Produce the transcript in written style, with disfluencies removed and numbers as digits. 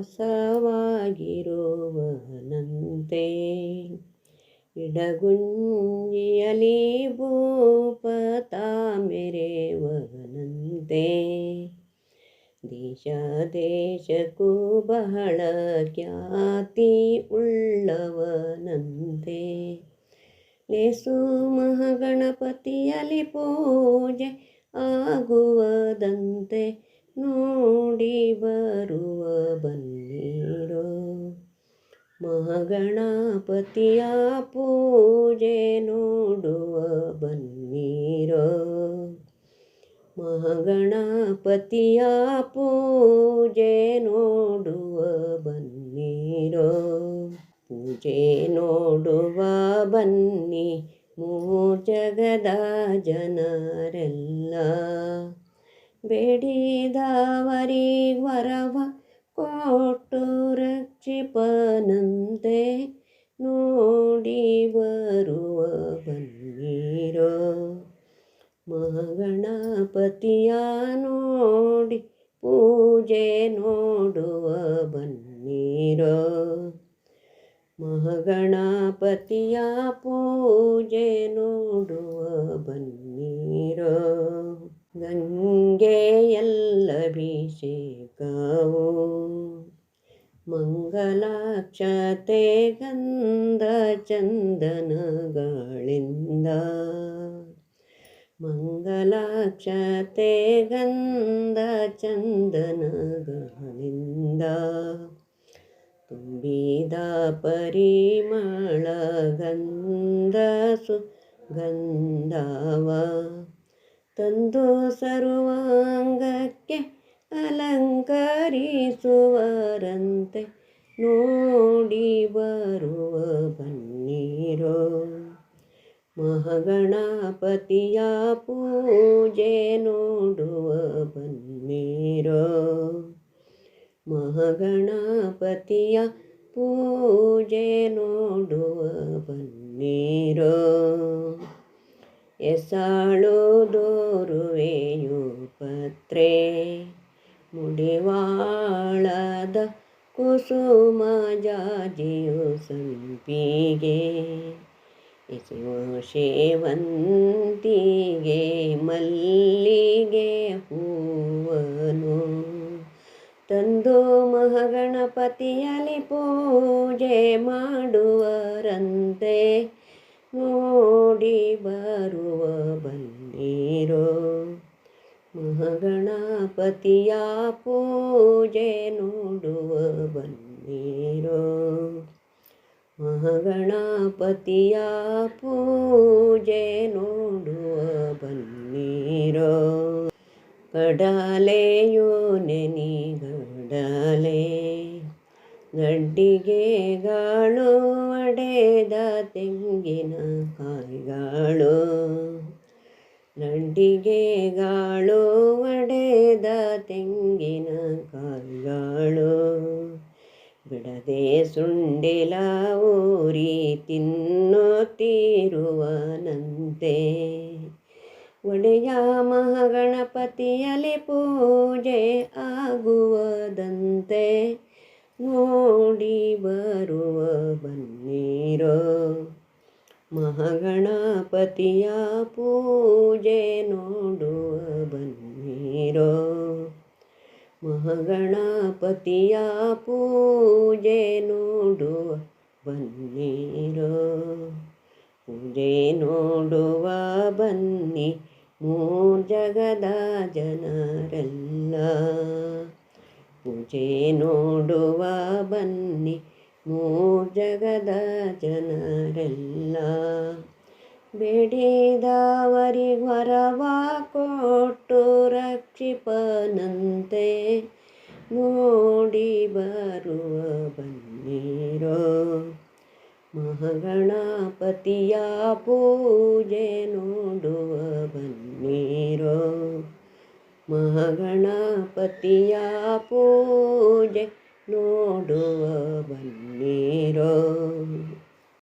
ವಾಸವಾಗಿರುವನಂತೆ. ಇಡಗುಂಜಿಯಲಿ ಭೂಪತ ಮೆರೆವನಂತೆ. ದೇಶ ದೇಶಕ್ಕೂ ಬಹಳ ಖ್ಯಾತಿ ಉಳ್ಳವನಂತೆ. ಲೇಸು ಮಹಾಗಣಪತಿಯಲ್ಲಿ ಪೂಜೆ ಆಗುವದಂತೆ ನೋಡಿ ಬರುವ ಬನ್ನಿರೋ. ಮಹಾಗಣಪತಿಯ ಪೂಜೆ ನೋಡುವ ಬನ್ನಿರೋ. ಮಹಾಗಣಪತಿಯ ಪೂಜೆ ನೋಡುವ ಬನ್ನಿರೋ. ಪೂಜೆ ನೋಡುವ ಬನ್ನಿ ಮೂಜಗದ ಜನರೆಲ್ಲ. ಬೇಡಿದವರಿಗೆ ವರವ ಕೊಟ್ಟು ರಕ್ಷಿಪನಂತೆ ನೋಡಿ ಬರುವ ಬನ್ನಿರೋ. ಮಹಾಗಣಪತಿಯ ನೋಡಿ ಪೂಜೆ ನೋಡುವ ಬನ್ನಿರೋ. ಮಹಾಗಣಪತಿಯ ಪೂಜೆ ನೋಡುವ ಬನ್ನಿರೋ. ಗಂಗೆಯಲ್ಲಭಿಷೇಕವು ಮಂಗಲಾಕ್ಷತೆ ಗಂಧ ಚಂದನಗಳಿಂದ. ಮಂಗಲಾಕ್ಷತೆ ಗಂಧ ಚಂದನಗಳಿಂದ ತುಂಬಿದ ಪರಿಮಳ ಗಂಧ ಸುಗಂಧವ ತಂದು ಸರ್ವಾಂಗಕ್ಕೆ ಅಲಂಕರಿಸುವರಂತೆ ನೋಡಿ ಬರುವ ಬನ್ನಿರೋ. ಮಹಾಗಣಪತಿಯ ಪೂಜೆ ನೋಡುವ ಬನ್ನಿರೋ. ಮಹಾಗಣಪತಿಯ ಪೂಜೆ ನೋಡುವ ಬನ್ನಿರೋ. ಎಸಾಳು ದೋರುವೆಯು ಪತ್ರೆ ಮುಡಿವಾಳದ ಕುಸುಮ ಜಾಜಿಯು ಸಂಪಿಗೆ. ಎಸೆಯುವ ಸೇವಂತಿಗೆ ಮಲ್ಲಿಗೆ ಹೂವನು ತಂದು ಮಹಾಗಣಪತಿಯಲ್ಲಿ ಪೂಜೆ ಮಾಡುವರಂತೆ ನೋಡಿ ಬರುವ ಬನ್ನಿರೋ. ಮಹಾಗಣಪತಿಯ ಪೂಜೆ ನೋಡುವ ಬನ್ನಿರೋ. ಮಹಾಗಣಪತಿಯ ಪೂಜೆ ನೋಡುವ ಬನ್ನಿರೋ. ಕಡಲೆಯು ನೆನಿಗಡಲೆ ಗಡ್ಡಿಗೆಗಳು ಒಡೆದ ತೆಂಗಿನ ಕಾಯಿಗಳು. ಗಡ್ಡಿಗೆಗಳು ಒಡೆದ ತೆಂಗಿನ ಕಾಯಿಗಳು ಬಿಡದೆ ಸುಂಡಿಲ ಊರಿ ತಿನ್ನುತ್ತಿರುವನಂತೆ. ಒಡೆಯ ಮಹಾಗಣಪತಿಯಲ್ಲಿ ಪೂಜೆ ಆಗುವದಂತೆ ನೋಡಿ ಬರುವ ಬನ್ನಿರೋ. ಮಹಾಗಣಪತಿಯ ಪೂಜೆ ನೋಡುವ ಬನ್ನಿರೋ. ಮಹಾಗಣಪತಿಯ ಪೂಜೆ ನೋಡುವ ಬನ್ನಿರೋ. ಪೂಜೆ ನೋಡುವ ಬನ್ನಿ ಮೂಜಗದ ಜನರೆಲ್ಲ. ಪೂಜೆ ನೋಡುವ ಬನ್ನಿ ಮೂಜಗದ ಜನರೆಲ್ಲ. ಬೇಡಿದವರಿಗೆ ವರವ ಕೊಟ್ಟು ರಕ್ಷಿಪನಂತೆ ನೋಡಿ ಬರುವ ಬನ್ನಿರೋ. ಮಹಾಗಣಪತಿಯ ಪೂಜೆ ನೋಡುವ ಬನ್ನಿರೋ. ಮಹಾಗಣಪತಿಯ ಪೂಜೆ ನೋಡುವ ಬನ್ನಿರೋ.